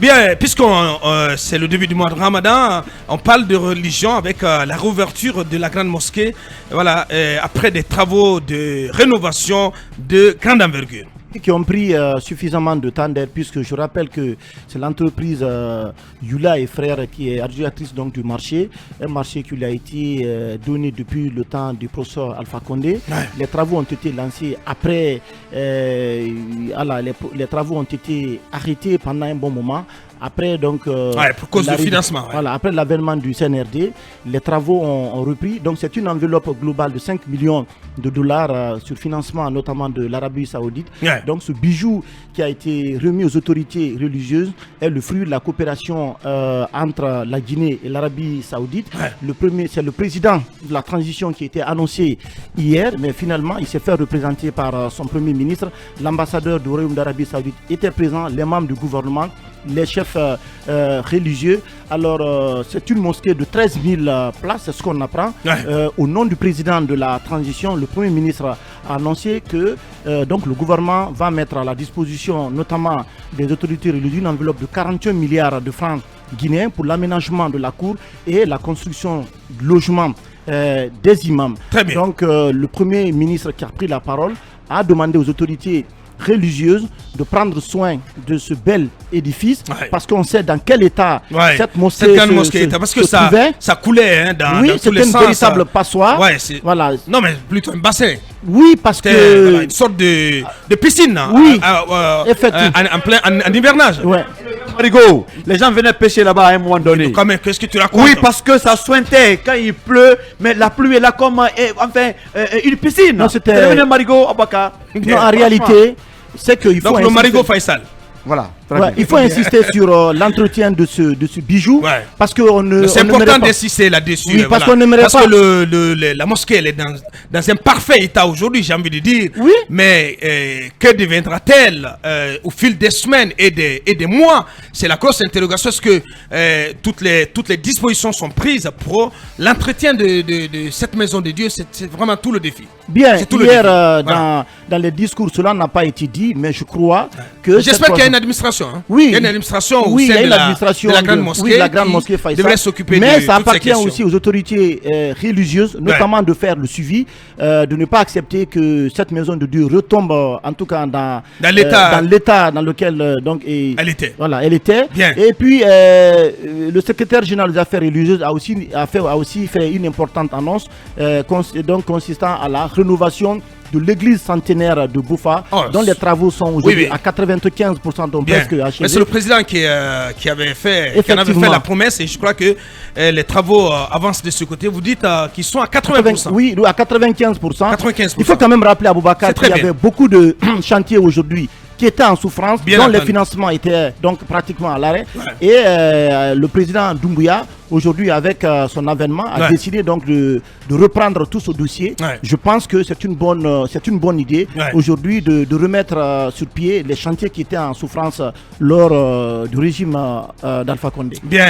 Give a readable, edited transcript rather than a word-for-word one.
Bien, c'est le début du mois de Ramadan, on parle de religion avec la réouverture de la grande mosquée, voilà, après des travaux de rénovation de grande envergure. Qui ont pris suffisamment de temps d'aide, puisque je rappelle que c'est l'entreprise Yula et Frères qui est adjudicatrice donc du marché, un marché qui lui a été donné depuis le temps du professeur Alpha Condé. Ouais. Les travaux ont été lancés après, les travaux ont été arrêtés pendant un bon moment. Après, donc, pour cause du financement. Voilà, après l'avènement du CNRD, les travaux ont repris. Donc, c'est une enveloppe globale de 5 millions de dollars sur financement, notamment de l'Arabie Saoudite. Ouais. Donc, ce bijou qui a été remis aux autorités religieuses est le fruit de la coopération entre la Guinée et l'Arabie Saoudite. Ouais. C'est le président de la transition qui a été annoncé hier, mais finalement, il s'est fait représenter par son premier ministre. L'ambassadeur du Royaume d'Arabie Saoudite était présent, les membres du gouvernement, les chefs religieux. Alors, c'est une mosquée de 13 000 places, c'est ce qu'on apprend. Ouais. Au nom du président de la transition, le Premier ministre a annoncé que donc, le gouvernement va mettre à la disposition, notamment des autorités religieuses, une enveloppe de 41 milliards de francs guinéens pour l'aménagement de la cour et la construction de logements des imams. Très bien. Donc, le Premier ministre qui a pris la parole a demandé aux autorités religieuse de prendre soin de ce bel édifice, ouais, parce qu'on sait dans quel état cette mosquée parce que ça coulait dans tous les sens. Oui, c'était une véritable passoire. Ouais, voilà. Non, mais plutôt un bassin. Oui, parce que une sorte de piscine. Oui, effectivement. En hivernage. Ouais. Marigot, les gens venaient pêcher là-bas à un moment donné. Quand même, qu'est-ce que tu racontes? Oui, parce que ça sointait quand il pleut, mais la pluie est là comme une piscine. Non, c'était Marigot, Abaka. Non, en réalité, c'est qu'il faut. Donc le Marigot Faisal. Voilà. Ouais, il faut insister sur l'entretien de ce bijou, ouais, parce que c'est important d'insister là-dessus. Oui, parce qu'on n'aimerait pas. Que la mosquée elle est dans un parfait état aujourd'hui, j'ai envie de dire. Oui. Mais que deviendra-t-elle au fil des semaines et des mois? C'est la grosse interrogation. Est-ce que toutes les dispositions sont prises pour l'entretien de cette maison de Dieu? C'est vraiment tout le défi. Bien, hier dans les discours, cela n'a pas été dit, mais je crois que. J'espère qu'il y a une administration. Hein. Oui, il y a une administration au sein de la grande mosquée, oui, la grande mosquée Faisal, devrait s'occuper mais ça appartient aussi aux autorités religieuses, notamment de faire le suivi, de ne pas accepter que cette maison de Dieu retombe, en tout cas dans l'état dans lequel donc elle était. Voilà, elle était. Bien. Et puis le secrétaire général des affaires religieuses a aussi fait une importante annonce, donc consistant à la rénovation de l'église centenaire de Boufa, dont les travaux sont aujourd'hui à 95%, donc presque achevés. Mais c'est le président qui avait fait la promesse, et je crois que les travaux avancent de ce côté. Vous dites qu'ils sont à 80%. Oui, à 95%. 95%. Il faut quand même rappeler à Boubacar qu'il y avait beaucoup de chantiers aujourd'hui qui étaient en souffrance, dont les financements étaient donc pratiquement à l'arrêt. Ouais. Et le président Doumbouya, aujourd'hui avec son avènement, a décidé donc de reprendre tout ce dossier. Ouais. Je pense que c'est une bonne idée aujourd'hui de remettre sur pied les chantiers qui étaient en souffrance lors du régime d'Alpha Condé. Bien.